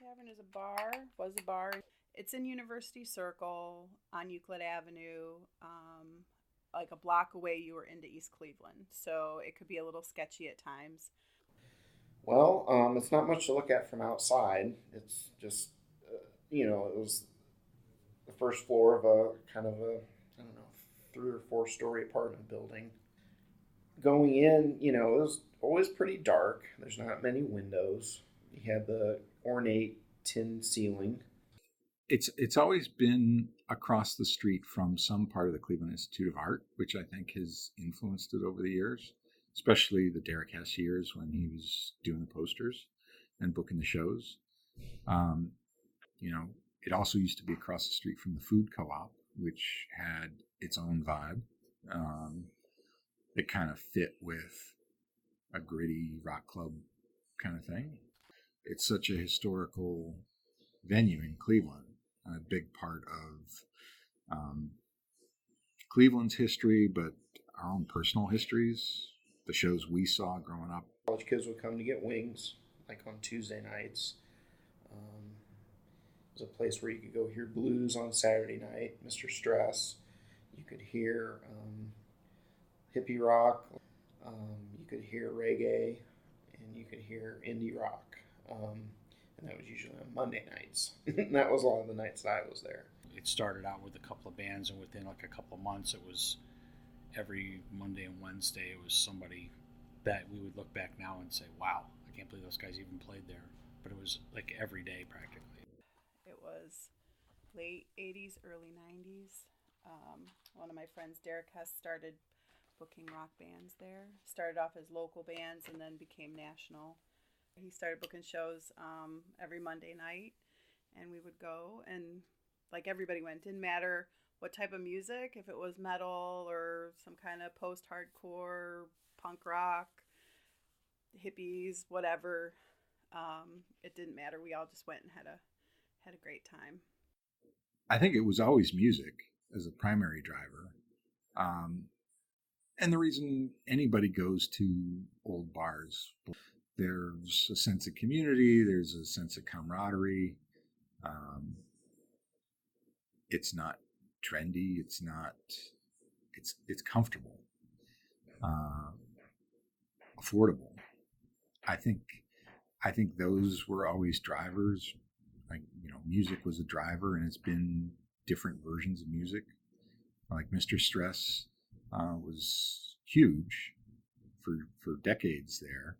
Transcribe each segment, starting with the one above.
Tavern is a bar, was a bar. It's in University Circle on Euclid Avenue. Like a block away, you were into East Cleveland. So it could be a little sketchy at times. Well, it's not much to look at from outside. It's just, it was the first floor of a kind of a, I don't know, 3 or 4 story apartment building. Going in, it was always pretty dark. There's not many windows. You had the ornate tin ceiling. It's always been across the street from some part of the Cleveland Institute of Art, which I think has influenced it over the years, especially the Derek Hess years when he was doing the posters and booking the shows. Um, it also used to be across the street from the food co-op, which had its own vibe. It kind of fit with a gritty rock club kind of thing. It's such a historical venue in Cleveland, a big part of Cleveland's history, but our own personal histories, the shows we saw growing up. College kids would come to get wings, like on Tuesday nights. It was a place where you could go hear blues on Saturday night, Mr. Stress. You could hear hippie rock. You could hear reggae, and you could hear indie rock. And that was usually on Monday nights. And that was a lot of the nights that I was there. It started out with a couple of bands, and within like a couple of months, it was every Monday and Wednesday, it was somebody that we would look back now and say, wow, I can't believe those guys even played there. But it was like every day practically. It was late 80s, early 90s. One of my friends, Derek Hess, started booking rock bands there. Started off as local bands and then became national. He started booking shows every Monday night, and we would go, and like everybody went. Didn't matter what type of music, if it was metal or some kind of post-hardcore, punk rock, hippies, whatever. It didn't matter. We all just went and had a great time. I think it was always music as a primary driver. And the reason anybody goes to old bars, there's a sense of community, there's a sense of camaraderie. It's not trendy, it's comfortable, affordable. I think those were always drivers. Like, music was a driver, and it's been different versions of music. Like Mr. Stress was huge for decades there.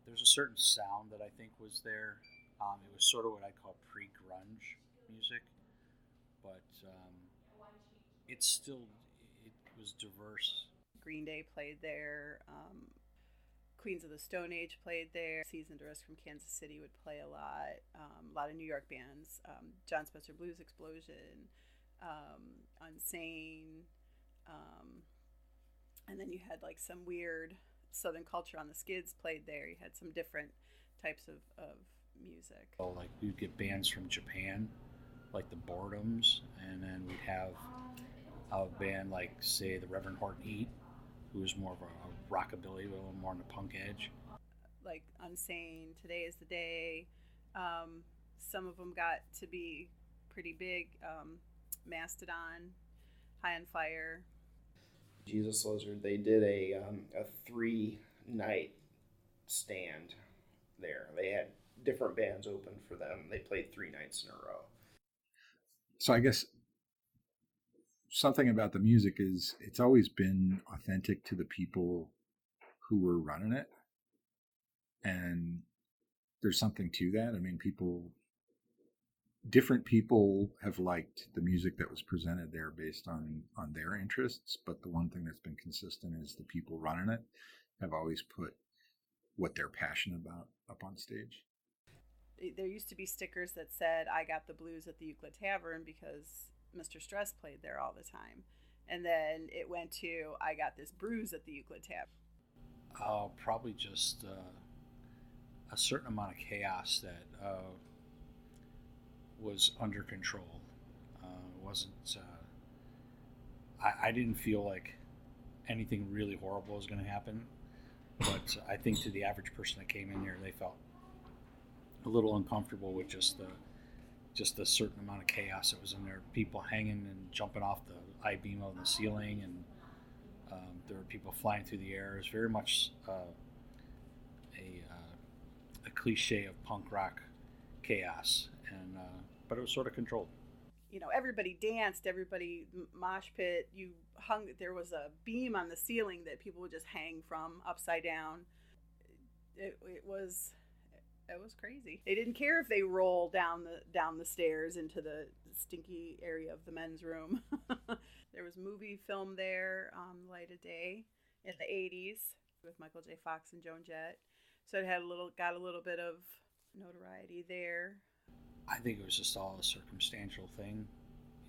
There's a certain sound that I think was there. It was sort of what I call pre-grunge music, but it was diverse. Green Day played there. Queens of the Stone Age played there. Seasoned Arrest from Kansas City would play a lot of New York bands. John Spencer Blues Explosion, Unsane, and then you had like some weird Southern Culture on the Skids played there. You had some different types of music. So like we'd get bands from Japan, like the Boredoms, and then we'd have a band like, say, the Reverend Horton Heat, who was more of a rockabilly, a little more on the punk edge. Like Unsane, Today Is the Day. Some of them got to be pretty big. Mastodon, High on Fire. Jesus Lizard, they did a 3-night stand there. They had different bands open for them. They played 3 nights in a row. So I guess something about the music is it's always been authentic to the people who were running it. And there's something to that. I mean, different people have liked the music that was presented there based on their interests. But the one thing that's been consistent is the people running it have always put what they're passionate about up on stage. There used to be stickers that said, I got the blues at the Euclid Tavern because Mr. Stress played there all the time. And then it went to, I got this bruise at the Euclid Tavern. Probably just a certain amount of chaos that was under control. Wasn't I didn't feel like anything really horrible was going to happen, but I think to the average person that came in here, they felt a little uncomfortable with just the certain amount of chaos that was in there. People hanging and jumping off the I-beam on the ceiling, and there were people flying through the air. It was very much a cliche of punk rock chaos, and but it was sort of controlled. You know, everybody danced, everybody mosh pit. You hung. There was a beam on the ceiling that people would just hang from upside down. It was crazy. They didn't care if they rolled down the stairs into the stinky area of the men's room. There was movie film there, Light of Day, in the 80s with Michael J. Fox and Joan Jett. So it got a little bit of notoriety there. I think it was just all a circumstantial thing.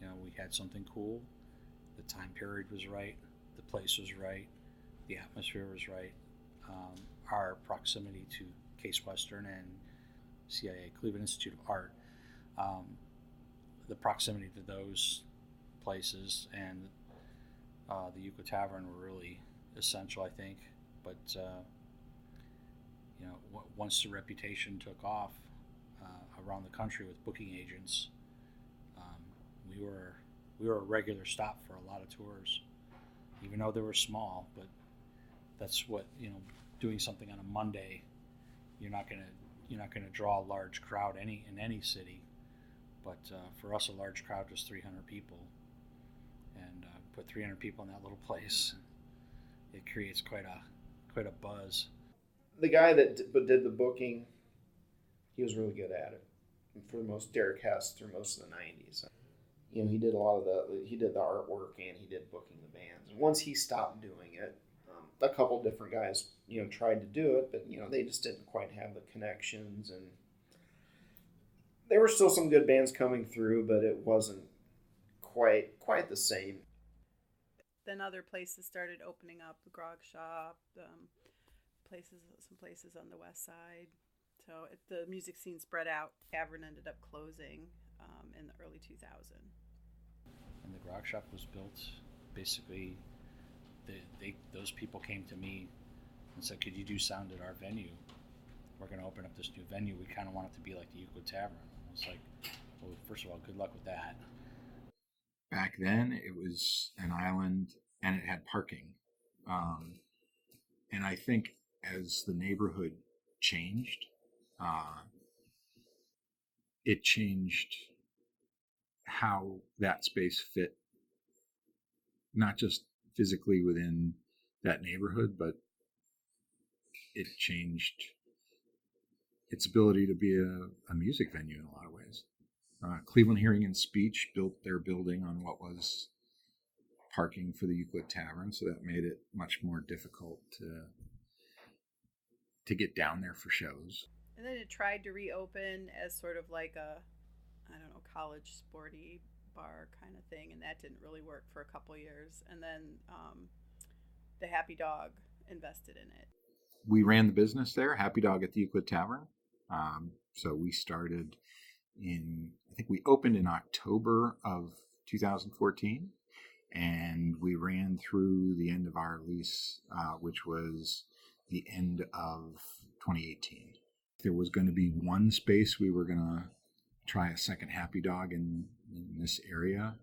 You know, we had something cool. The time period was right. The place was right. The atmosphere was right. Our proximity to Case Western and CIA, Cleveland Institute of Art, the proximity to those places and the Euclid Tavern were really essential, I think. But you know, once the reputation took off around the country with booking agents, we were a regular stop for a lot of tours, even though they were small. But that's what, you know, doing something on a Monday, you're not gonna draw a large crowd in any city. But for us, a large crowd was 300 people, and put 300 people in that little place, it creates quite a buzz. The guy that did the booking, he was really good at it. And for the most, Derek Hess through most of the 90s. You know, he did he did the artwork and he did booking the bands. And once he stopped doing it, a couple different guys, you know, tried to do it, but, you know, they just didn't quite have the connections. And there were still some good bands coming through, but it wasn't quite the same. Then other places started opening up, the Grog Shop, some places on the west side. So the music scene spread out. Tavern ended up closing in the early 2000s. And the Grog Shop was built basically. Those people came to me and said, "Could you do sound at our venue? We're going to open up this new venue. We kind of want it to be like the Euclid Tavern." I was like, "Well, first of all, good luck with that." Back then, it was an island and it had parking. And I think as the neighborhood changed, it changed how that space fit, not just physically within that neighborhood, but it changed its ability to be a music venue in a lot of ways. Cleveland Hearing and Speech built their building on what was parking for the Euclid Tavern, so that made it much more difficult to get down there for shows. And then it tried to reopen as sort of like a, college sporty bar kind of thing, and that didn't really work for a couple years. And then the Happy Dog invested in it. We ran the business there, Happy Dog at the Euclid Tavern. So we started I think we opened in October of 2014, and we ran through the end of our lease, which was the end of 2018. There was going to be one space we were going to try a second Happy Dog in this area.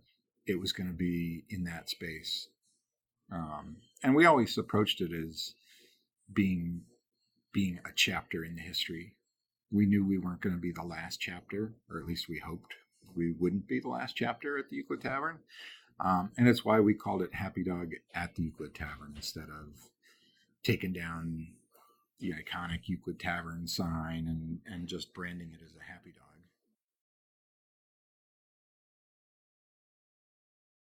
It was going to be in that space. And we always approached it as being a chapter in the history. We knew we weren't going to be the last chapter, or at least we hoped we wouldn't be the last chapter at the Euclid Tavern. And it's why we called it Happy Dog at the Euclid Tavern instead of taking down the iconic Euclid Tavern sign and just branding it as a Happy Dog.